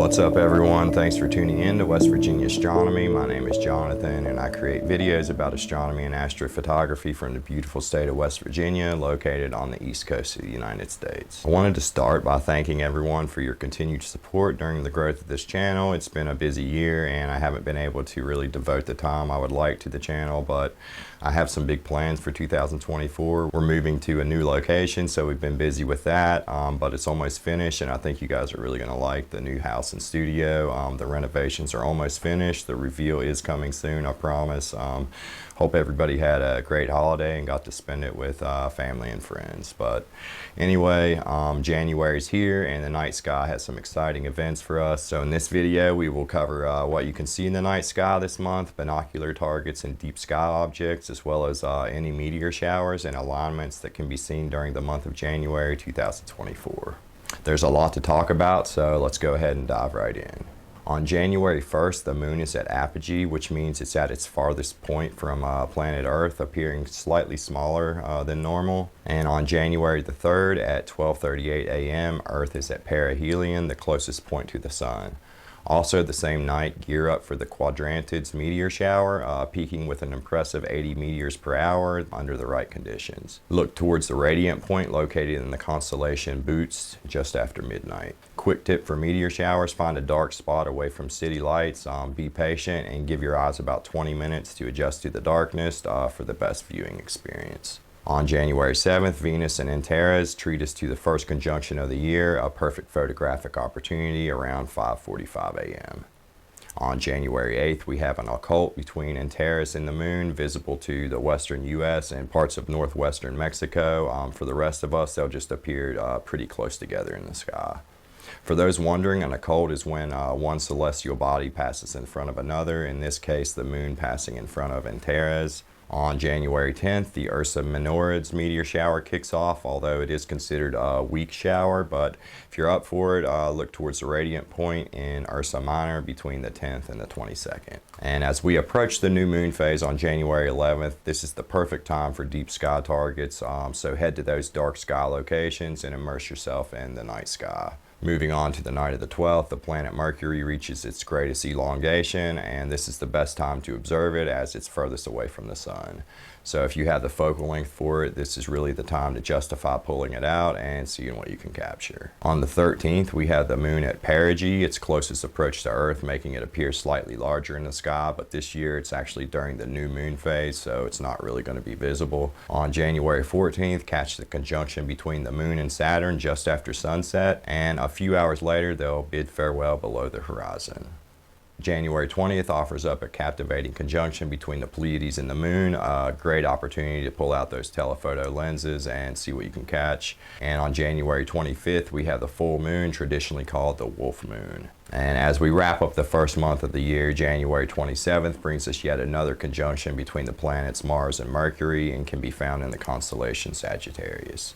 What's up everyone? Thanks for tuning in to West Virginia Astronomy. My name is Jonathan and I create videos about astronomy and astrophotography from the beautiful state of West Virginia, located on the east coast of the United States. I wanted to start by thanking everyone for your continued support during the growth of this channel. It's been a busy year and I haven't been able to really devote the time I would like to the channel, but I have some big plans for 2024. We're moving to a new location, so we've been busy with that, but it's almost finished and I think you guys are really going to like the new house and studio. The renovations are almost finished. The reveal is coming soon, I promise. Hope everybody had a great holiday and got to spend it with family and friends. But anyway, January's here and the night sky has some exciting events for us. So in this video, we will cover what you can see in the night sky this month, binocular targets and deep sky objects, as well as any meteor showers and alignments that can be seen during the month of January 2024. There's a lot to talk about, so let's go ahead and dive right in. On January 1st, the moon is at apogee, which means it's at its farthest point from planet Earth, appearing slightly smaller than normal. And on January the 3rd at 12:38 a.m., Earth is at perihelion, the closest point to the sun. Also the same night, gear up for the Quadrantids meteor shower, peaking with an impressive 80 meteors per hour under the right conditions. Look towards the radiant point located in the constellation Boots just after midnight. Quick tip for meteor showers: find a dark spot away from city lights, be patient, and give your eyes about 20 minutes to adjust to the darkness for the best viewing experience. On January 7th, Venus and Antares treat us to the first conjunction of the year, a perfect photographic opportunity around 5:45 a.m. On January 8th, we have an occult between Antares and the moon, visible to the western U.S. and parts of northwestern Mexico. For the rest of us, they'll just appear pretty close together in the sky. For those wondering, an occult is when one celestial body passes in front of another, in this case the moon passing in front of Antares. On January 10th, the Ursa Minorids meteor shower kicks off, although it is considered a weak shower, but if you're up for it, look towards the radiant point in Ursa Minor between the 10th and the 22nd. And as we approach the new moon phase on January 11th, this is the perfect time for deep sky targets, so head to those dark sky locations and immerse yourself in the night sky. Moving on to the night of the 12th, the planet Mercury reaches its greatest elongation, and this is the best time to observe it as it's furthest away from the sun. So if you have the focal length for it, this is really the time to justify pulling it out and seeing what you can capture. On the 13th, we have the moon at perigee, its closest approach to Earth, making it appear slightly larger in the sky, but this year it's actually during the new moon phase, so it's not really going to be visible. On January 14th, catch the conjunction between the moon and Saturn just after sunset, and a few hours later they'll bid farewell below the horizon. January 20th offers up a captivating conjunction between the Pleiades and the moon, a great opportunity to pull out those telephoto lenses and see what you can catch. And on January 25th, we have the full moon, traditionally called the wolf moon. And as we wrap up the first month of the year, January 27th brings us yet another conjunction between the planets Mars and Mercury, and can be found in the constellation Sagittarius.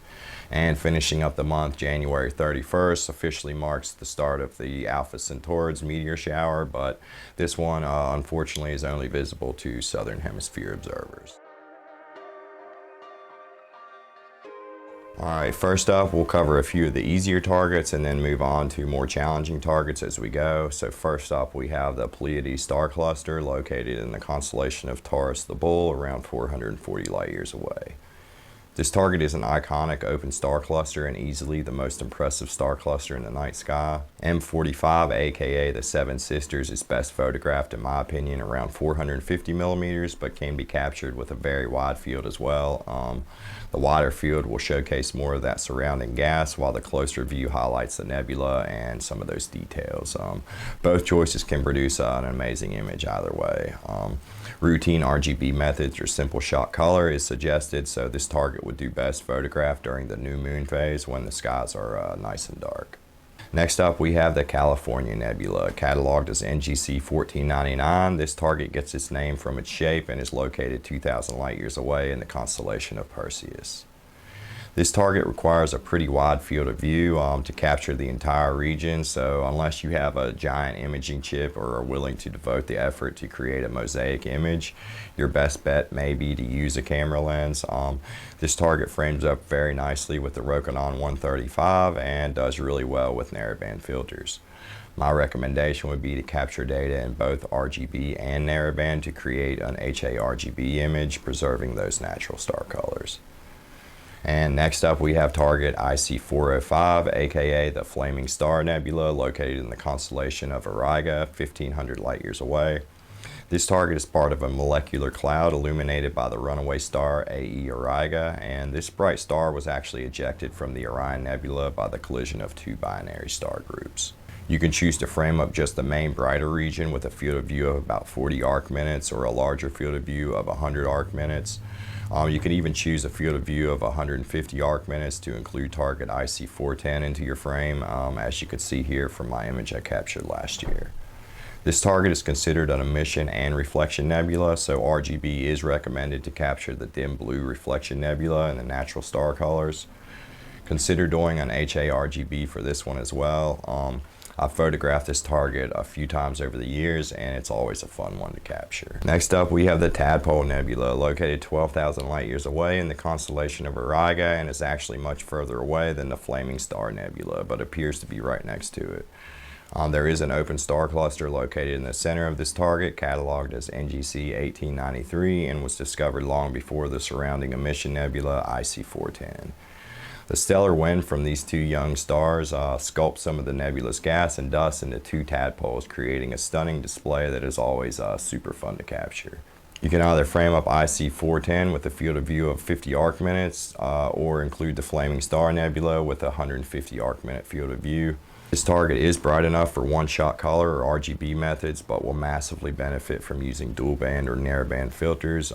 And finishing up the month, January 31st officially marks the start of the Alpha Centaurids meteor shower, but this one unfortunately is only visible to southern hemisphere observers. Alright, first up we'll cover a few of the easier targets and then move on to more challenging targets as we go. So first up we have the Pleiades star cluster, located in the constellation of Taurus the Bull, around 440 light years away. This target is an iconic open star cluster and easily the most impressive star cluster in the night sky. M45, aka the Seven Sisters, is best photographed in my opinion around 450 millimeters, but can be captured with a very wide field as well. The wider field will showcase more of that surrounding gas, while the closer view highlights the nebula and some of those details. Both choices can produce an amazing image either way. Routine RGB methods or simple shot color is suggested, so this target would do best photographed during the new moon phase when the skies are nice and dark. Next up we have the California Nebula, cataloged as NGC 1499. This target gets its name from its shape and is located 2,000 light years away in the constellation of Perseus. This target requires a pretty wide field of view to capture the entire region, so unless you have a giant imaging chip or are willing to devote the effort to create a mosaic image, your best bet may be to use a camera lens. This target frames up very nicely with the Rokinon 135 and does really well with narrowband filters. My recommendation would be to capture data in both RGB and narrowband to create an HARGB image, preserving those natural star colors. And next up we have target IC405, aka the Flaming Star Nebula, located in the constellation of Auriga, 1500 light years away. This target is part of a molecular cloud illuminated by the runaway star AE Auriga, and this bright star was actually ejected from the Orion Nebula by the collision of two binary star groups. You can choose to frame up just the main brighter region with a field of view of about 40 arc minutes or a larger field of view of 100 arc minutes. You can even choose a field of view of 150 arc minutes to include target IC410 into your frame, as you could see here from my image I captured last year. This target is considered an emission and reflection nebula, so RGB is recommended to capture the dim blue reflection nebula and the natural star colors. Consider doing an HARGB for this one as well. I've photographed this target a few times over the years, and it's always a fun one to capture. Next up, we have the Tadpole Nebula, located 12,000 light years away in the constellation of Auriga, and is actually much further away than the Flaming Star Nebula, but appears to be right next to it. There is an open star cluster located in the center of this target, cataloged as NGC 1893, and was discovered long before the surrounding emission nebula IC410. The stellar wind from these two young stars sculpts some of the nebula's gas and dust into two tadpoles, creating a stunning display that is always super fun to capture. You can either frame up IC410 with a field of view of 50 arc minutes or include the Flaming Star Nebula with a 150 arc minute field of view. This target is bright enough for one-shot color or RGB methods, but will massively benefit from using dual band or narrowband filters.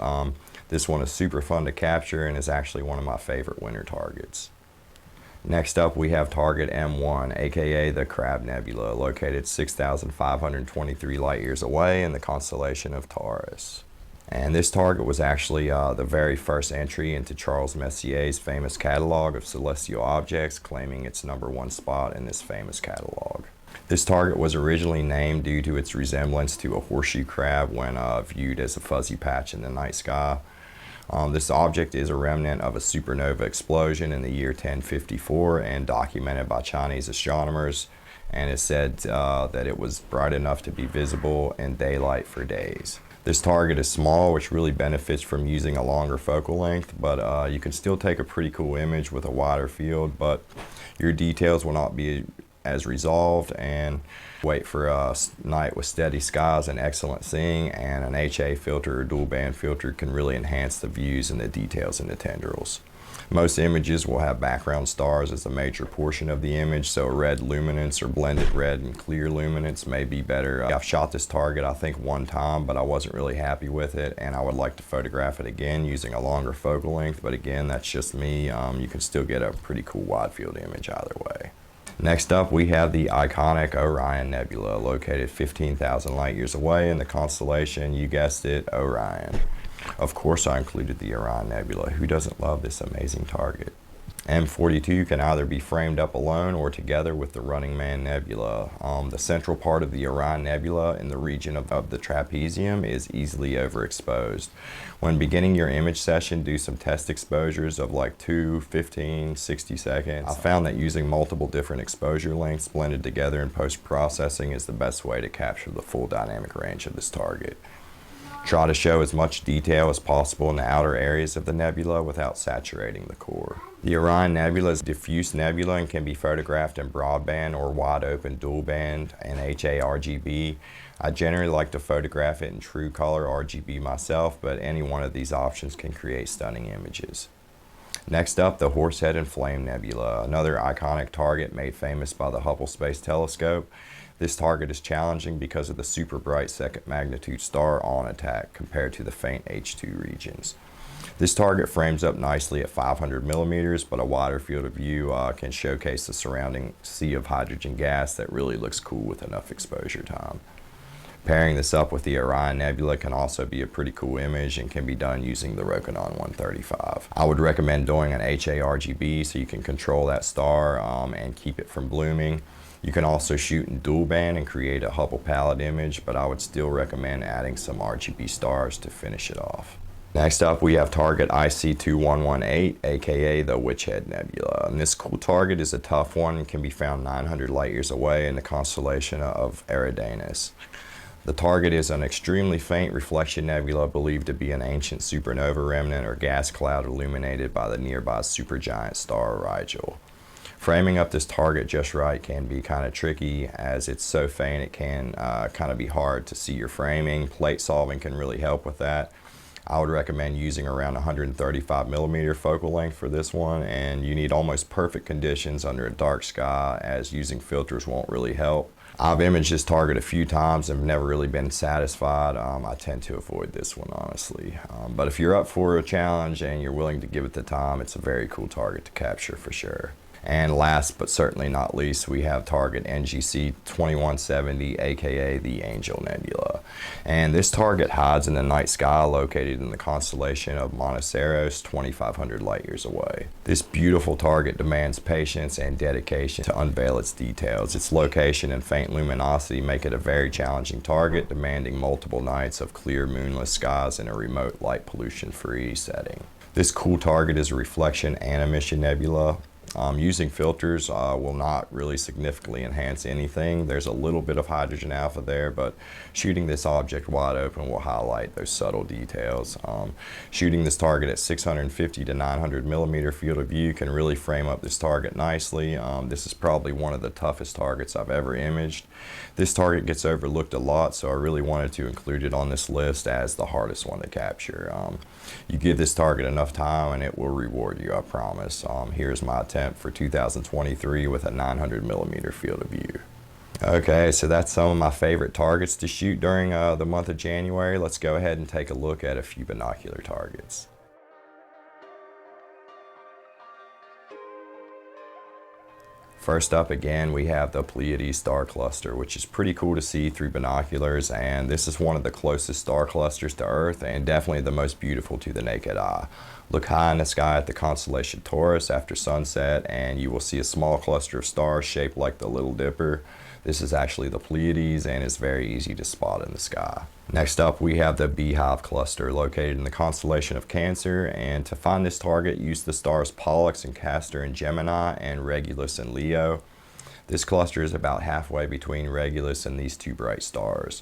This one is super fun to capture and is actually one of my favorite winter targets. Next up, we have target M1, aka the Crab Nebula, located 6,523 light years away in the constellation of Taurus. And this target was actually the very first entry into Charles Messier's famous catalog of celestial objects, claiming its #1 spot in this famous catalog. This target was originally named due to its resemblance to a horseshoe crab when viewed as a fuzzy patch in the night sky. This object is a remnant of a supernova explosion in the year 1054 and documented by Chinese astronomers, and is said that it was bright enough to be visible in daylight for days. This target is small, which really benefits from using a longer focal length, but you can still take a pretty cool image with a wider field, but your details will not be as resolved, and wait for a night with steady skies and excellent seeing, and an HA filter or dual band filter can really enhance the views and the details in the tendrils. Most images will have background stars as a major portion of the image, so red luminance or blended red and clear luminance may be better. I've shot this target I think one time, but I wasn't really happy with it, and I would like to photograph it again using a longer focal length, but again, that's just me. You can still get a pretty cool wide field image either way. Next up, we have the iconic Orion Nebula, located 15,000 light years away in the constellation, you guessed it, Orion. Of course I included the Orion Nebula. Who doesn't love this amazing target? M42 can either be framed up alone or together with the Running Man Nebula. The central part of the Orion Nebula in the region of the trapezium is easily overexposed. When beginning your image session, do some test exposures of like 2, 15, 60 seconds. I found that using multiple different exposure lengths blended together in post-processing is the best way to capture the full dynamic range of this target. Try to show as much detail as possible in the outer areas of the nebula without saturating the core. The Orion Nebula is a diffuse nebula and can be photographed in broadband or wide open dual band and HARGB. I generally like to photograph it in true color RGB myself, but any one of these options can create stunning images. Next up, the Horsehead and Flame Nebula, another iconic target made famous by the Hubble Space Telescope. This target is challenging because of the super bright second magnitude star on attack compared to the faint H2 regions. This target frames up nicely at 500 millimeters, but a wider field of view can showcase the surrounding sea of hydrogen gas that really looks cool with enough exposure time. Pairing this up with the Orion Nebula can also be a pretty cool image and can be done using the Rokinon 135. I would recommend doing an HARGB so you can control that star and keep it from blooming. You can also shoot in dual band and create a Hubble palette image, but I would still recommend adding some RGB stars to finish it off. Next up, we have target IC2118, aka the Witch Head Nebula. And this cool target is a tough one and can be found 900 light years away in the constellation of Eridanus. The target is an extremely faint reflection nebula believed to be an ancient supernova remnant or gas cloud illuminated by the nearby supergiant star Rigel. Framing up this target just right can be kind of tricky, as it's so faint it can kind of be hard to see your framing. Plate solving can really help with that. I would recommend using around 135 millimeter focal length for this one, and you need almost perfect conditions under a dark sky, as using filters won't really help. I've imaged this target a few times and have never really been satisfied. I tend to avoid this one, honestly. But if you're up for a challenge and you're willing to give it the time, it's a very cool target to capture for sure. And last but certainly not least, we have target NGC 2170, aka the Angel Nebula. And this target hides in the night sky located in the constellation of Monoceros, 2,500 light years away. This beautiful target demands patience and dedication to unveil its details. Its location and faint luminosity make it a very challenging target, demanding multiple nights of clear moonless skies in a remote light pollution-free setting. This cool target is a reflection and emission nebula. Using filters will not really significantly enhance anything. There's a little bit of hydrogen alpha there, but shooting this object wide open will highlight those subtle details. Shooting this target at 650 to 900 millimeter field of view can really frame up this target nicely. This is probably one of the toughest targets I've ever imaged. This target gets overlooked a lot, so I really wanted to include it on this list as the hardest one to capture. You give this target enough time and it will reward you, I promise. Here's my attempt for 2023 with a 900 millimeter field of view. Okay, so that's some of my favorite targets to shoot during the month of January. Let's go ahead and take a look at a few binocular targets. First up again, we have the Pleiades star cluster, which is pretty cool to see through binoculars, and this is one of the closest star clusters to Earth and definitely the most beautiful to the naked eye. Look high in the sky at the constellation Taurus after sunset and you will see a small cluster of stars shaped like the Little Dipper. This is actually the Pleiades and is very easy to spot in the sky. Next up, we have the Beehive cluster located in the constellation of Cancer, and to find this target, use the stars Pollux and Castor in Gemini and Regulus in Leo. This cluster is about halfway between Regulus and these two bright stars.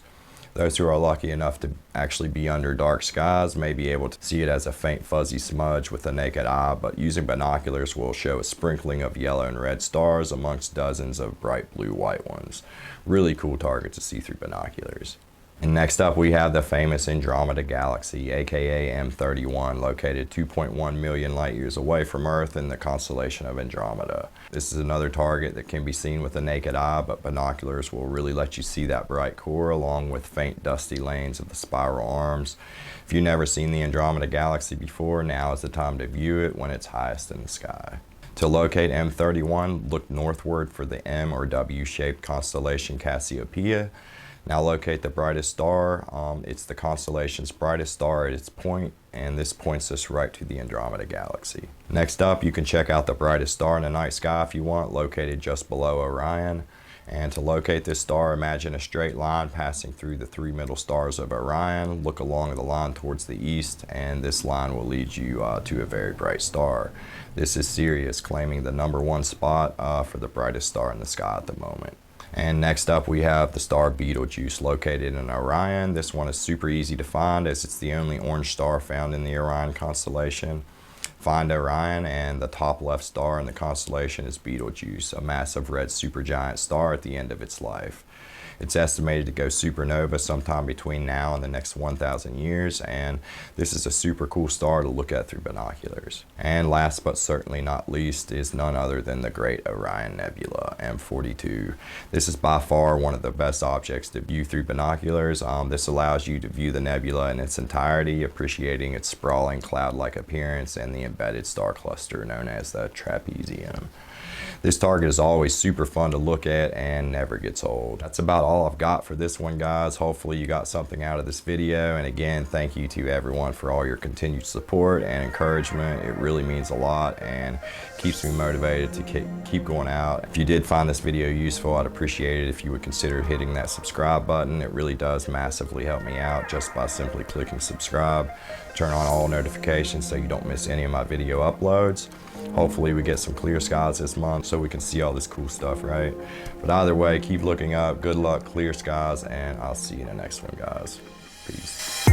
Those who are lucky enough to actually be under dark skies may be able to see it as a faint fuzzy smudge with the naked eye, but using binoculars will show a sprinkling of yellow and red stars amongst dozens of bright blue-white ones. Really cool target to see through binoculars. And next up, we have the famous Andromeda Galaxy, aka M31, located 2.1 million light years away from Earth in the constellation of Andromeda. This is another target that can be seen with the naked eye, but binoculars will really let you see that bright core along with faint dusty lanes of the spiral arms. If you've never seen the Andromeda Galaxy before, now is the time to view it when it's highest in the sky. To locate M31, look northward for the M or W-shaped constellation Cassiopeia. Now locate the brightest star. It's the constellation's brightest star at its point, and this points us right to the Andromeda Galaxy. Next up, you can check out the brightest star in the night sky if you want, located just below Orion. And to locate this star, imagine a straight line passing through the three middle stars of Orion. Look along the line towards the east, and this line will lead you to a very bright star. This is Sirius, claiming the #1 spot for the brightest star in the sky at the moment. And next up, we have the star Betelgeuse, located in Orion. This one is super easy to find as it's the only orange star found in the Orion constellation. Find Orion, and the top left star in the constellation is Betelgeuse, a massive red supergiant star at the end of its life. It's estimated to go supernova sometime between now and the next 1,000 years, and this is a super cool star to look at through binoculars. And last but certainly not least is none other than the Great Orion Nebula, M42. This is by far one of the best objects to view through binoculars. This allows you to view the nebula in its entirety, appreciating its sprawling cloud-like appearance and the embedded star cluster known as the trapezium. This target is always super fun to look at and never gets old. That's about all I've got for this one, guys. Hopefully you got something out of this video. And again, thank you to everyone for all your continued support and encouragement. It really means a lot and keeps me motivated to keep going out. If you did find this video useful, I'd appreciate it if you would consider hitting that subscribe button. It really does massively help me out just by simply clicking subscribe. Turn on all notifications so you don't miss any of my video uploads. Hopefully we get some clear skies this month so we can see all this cool stuff, right? But either way, keep looking up. Good luck, clear skies, and I'll see you in the next one, guys. Peace.